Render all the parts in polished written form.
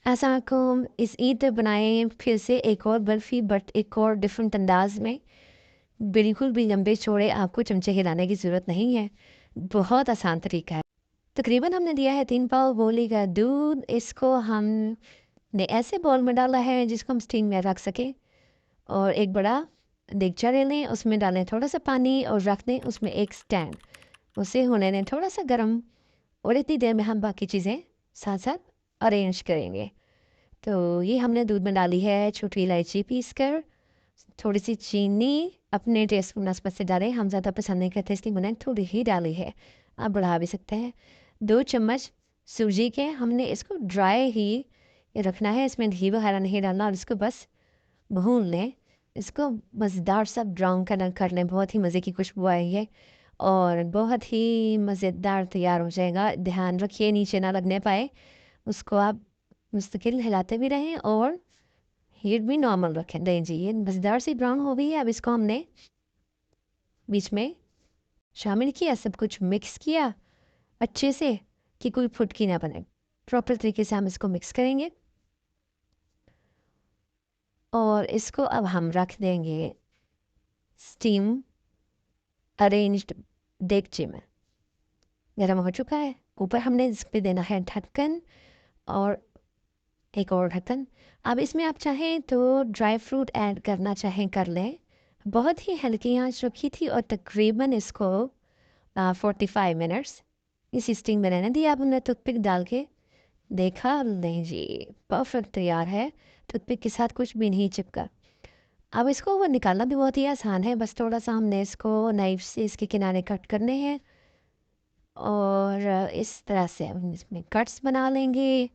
अस्सलामुअलैकुम। इस ईद पे बनाए फिर से एक और बर्फ़ी, बट एक और डिफरेंट अंदाज में। बिल्कुल भी लंबे चौड़े आपको चमचे हिलाने की ज़रूरत नहीं है, बहुत आसान तरीका है। तकरीबन हमने दिया है 3 पाव बोली का दूध। इसको हमने ऐसे बॉल में डाला है जिसको हम स्टीम में रख सकें, और एक बड़ा देगचा ले लें, उसमें डालें थोड़ा सा पानी और रख दें उसमें एक स्टैंड। उसे होने दें थोड़ा सा गर्म, और इतनी देर में हम बाकी चीज़ें साथ साथ अरेंज करेंगे। तो ये हमने दूध में डाली है छोटी इलायची पीस कर, थोड़ी सी चीनी अपने टेस्ट की नस्बत से डालें। हम ज़्यादा पसंद नहीं करते इसलिए मैंने थोड़ी ही डाली है, आप बढ़ा भी सकते हैं। 2 चम्मच सूजी के, हमने इसको ड्राई ही रखना है, इसमें घी वगैरह नहीं डालना, और इसको बस भून लें। इसको मज़ेदार सा ब्राउन कलर कर लें, बहुत ही मज़े की खुशबू आई है और बहुत ही मज़ेदार तैयार हो जाएगा। ध्यान रखिए नीचे ना लगने पाए, उसको आप मुस्तकिल हिलाते भी रहें और हीट भी नॉर्मल रखें। नहीं जी, ये मज़ेदार सी ब्राउन हो गई है। अब इसको हमने बीच में शामिल किया, सब कुछ मिक्स किया अच्छे से कि कोई फुटकी ना बने। प्रॉपर तरीके से हम इसको मिक्स करेंगे और इसको अब हम रख देंगे स्टीम अरेंज्ड देगचे में। गर्म हो चुका है, ऊपर हमने इस पे देना है ढक्कन और एक और ढक्कन। अब इसमें आप चाहें तो ड्राई फ्रूट ऐड करना चाहें कर लें। बहुत ही हल्की आंच रखी थी और तकरीबन इसको 45 मिनट्स इसी स्टीम में रहने दिया। अब हमने टूथपिक डाल के देखा, नहीं जी, परफेक्ट तैयार है। टूथपिक के साथ कुछ भी नहीं चिपका। अब इसको वो निकालना भी बहुत ही आसान है, बस थोड़ा सा हमने इसको नाइफ से इसके किनारे कट करने हैं और इस तरह से हम इसमें कट्स बना लेंगे।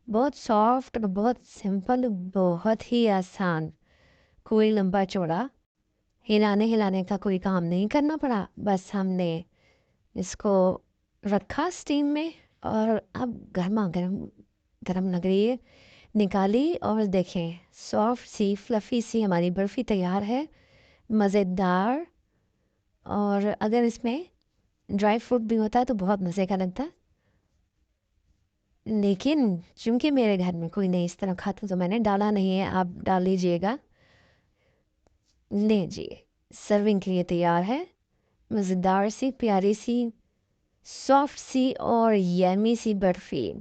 बहुत सॉफ्ट और बहुत सिंपल, बहुत ही आसान। कोई लंबा चौड़ा हिलाने हिलाने का कोई काम नहीं करना पड़ा, बस हमने इसको रखा स्टीम में और अब गर्मा गर्म गर्म लग रही है, निकाली और देखें सॉफ्ट सी फ्लफ़ी सी हमारी बर्फ़ी तैयार है, मज़ेदार। और अगर इसमें ड्राई फ्रूट भी होता है तो बहुत मज़े का लगता। लेकिन चूंकि मेरे घर में कोई नहीं इस तरह खाता तो मैंने डाला नहीं है, आप डाल लीजिएगा। लीजिए, सर्विंग के लिए तैयार है। मज़ेदार सी, प्यारी सी, सॉफ्ट सी और यमी सी बर्फ़ी।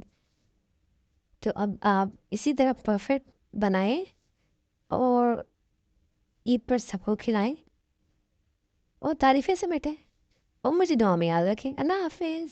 तो अब आप इसी तरह परफेक्ट बनाएं और ईद पर सबको खिलाएं और तारीफ़ें समेटें, और मुझे दुआ में याद रखें। अल्लाह हाफिज़।